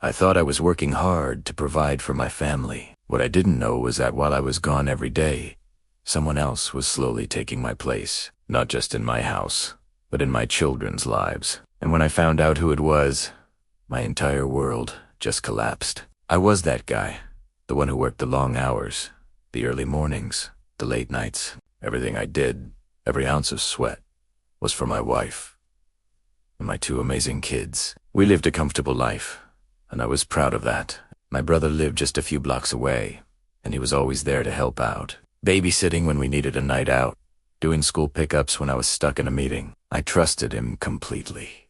I thought I was working hard to provide for my family. What I didn't know was that while I was gone every day, someone else was slowly taking my place, not just in my house, but in my children's lives. And when I found out who it was, my entire world just collapsed. I was that guy, the one who worked the long hours, the early mornings, the late nights. Everything I did, every ounce of sweat, was for my wife and my two amazing kids. We lived a comfortable life, and I was proud of that. My brother lived just a few blocks away, and he was always there to help out, babysitting when we needed a night out, doing school pickups when I was stuck in a meeting. I trusted him completely.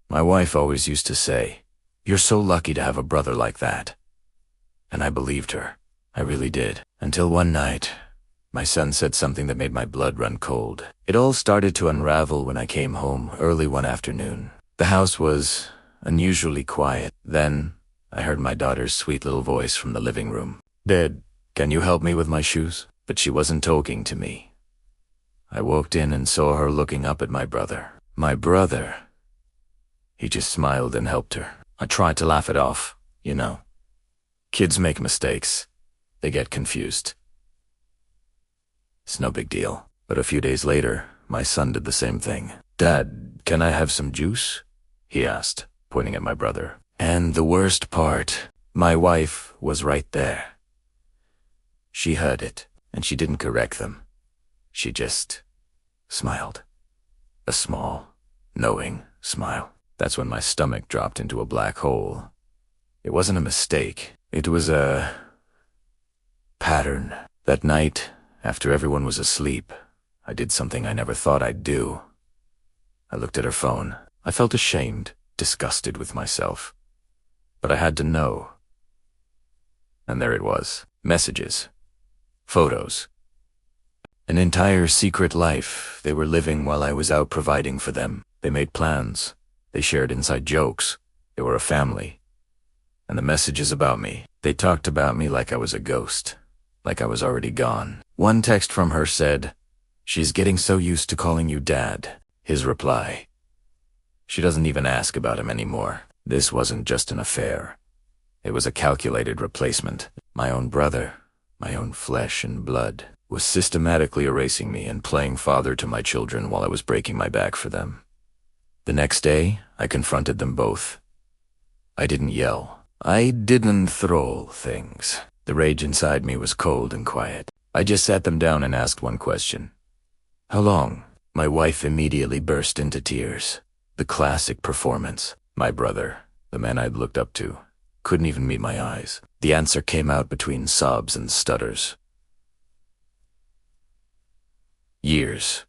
My wife always used to say, "You're so lucky to have a brother like that." And I believed her. I really did. Until one night, my son said something that made my blood run cold. It all started to unravel when I came home early one afternoon. The house was unusually quiet. Then I heard my daughter's sweet little voice from the living room. "Dad, can you help me with my shoes?" But she wasn't talking to me. I walked in and saw her looking up at my brother. My brother. He just smiled and helped her. I tried to laugh it off, you know. Kids make mistakes. They get confused. It's no big deal. But a few days later, my son did the same thing. "Dad, can I have some juice?" he asked, pointing at my brother. And the worst part, my wife was right there. She heard it, and she didn't correct them. She just smiled. A small, knowing smile. That's when my stomach dropped into a black hole. It wasn't a mistake. It was a pattern. That night, after everyone was asleep, I did something I never thought I'd do. I looked at her phone. I felt ashamed, disgusted with myself. But I had to know. And there it was. Messages. Photos. An entire secret life they were living while I was out providing for them. They made plans. They shared inside jokes. They were a family. And the messages about me. They talked about me like I was a ghost. Like I was already gone. One text from her said, "She's getting so used to calling you Dad." His reply, "She doesn't even ask about him anymore." This wasn't just an affair. It was a calculated replacement. My own brother, my own flesh and blood, was systematically erasing me and playing father to my children while I was breaking my back for them. The next day, I confronted them both. I didn't yell. I didn't throw things. The rage inside me was cold and quiet. I just sat them down and asked one question. "How long?" My wife immediately burst into tears. The classic performance. My brother, the man I'd looked up to, couldn't even meet my eyes. The answer came out between sobs and stutters. Years.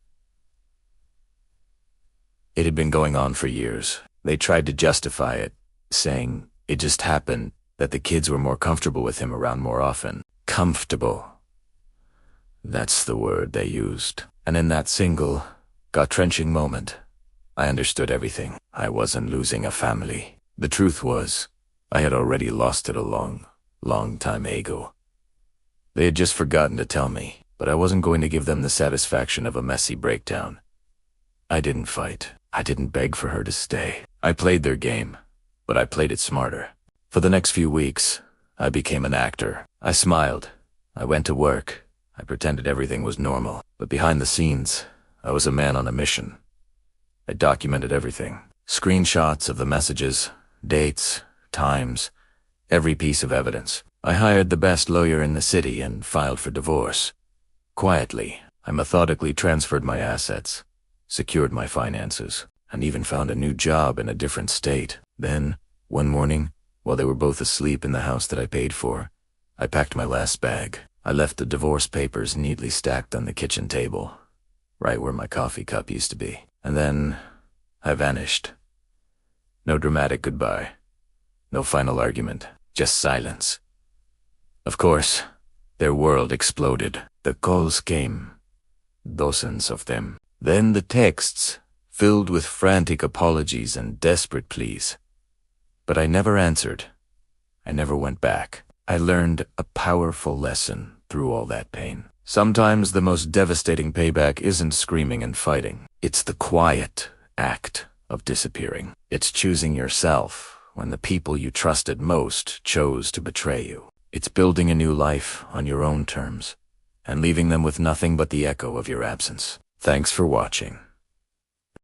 It had been going on for years. They tried to justify it, saying it just happened that the kids were more comfortable with him around more often. Comfortable. That's the word they used. And in that single, gut-wrenching moment, I understood everything. I wasn't losing a family. The truth was, I had already lost it a long time ago. They had just forgotten to tell me, but I wasn't going to give them the satisfaction of a messy breakdown. I didn't fight. I didn't beg for her to stay. I played their game, but I played it smarter. For the next few weeks, I became an actor. I smiled. I went to work. I pretended everything was normal. But behind the scenes, I was a man on a mission. I documented everything. Screenshots of the messages, dates, times, every piece of evidence. I hired the best lawyer in the city and filed for divorce. Quietly, I methodically transferred my assets, secured my finances, and even found a new job in a different state. Then, one morning, while they were both asleep in the house that I paid for, I packed my last bag. I left the divorce papers neatly stacked on the kitchen table, right where my coffee cup used to be. And then, I vanished. No dramatic goodbye. No final argument. Just silence. Of course, their world exploded. The calls came. Dozens of them. Then the texts, filled with frantic apologies and desperate pleas. But I never answered. I never went back. I learned a powerful lesson through all that pain. Sometimes the most devastating payback isn't screaming and fighting. It's the quiet act of disappearing. It's choosing yourself when the people you trusted most chose to betray you. It's building a new life on your own terms, and leaving them with nothing but the echo of your absence. Thanks for watching.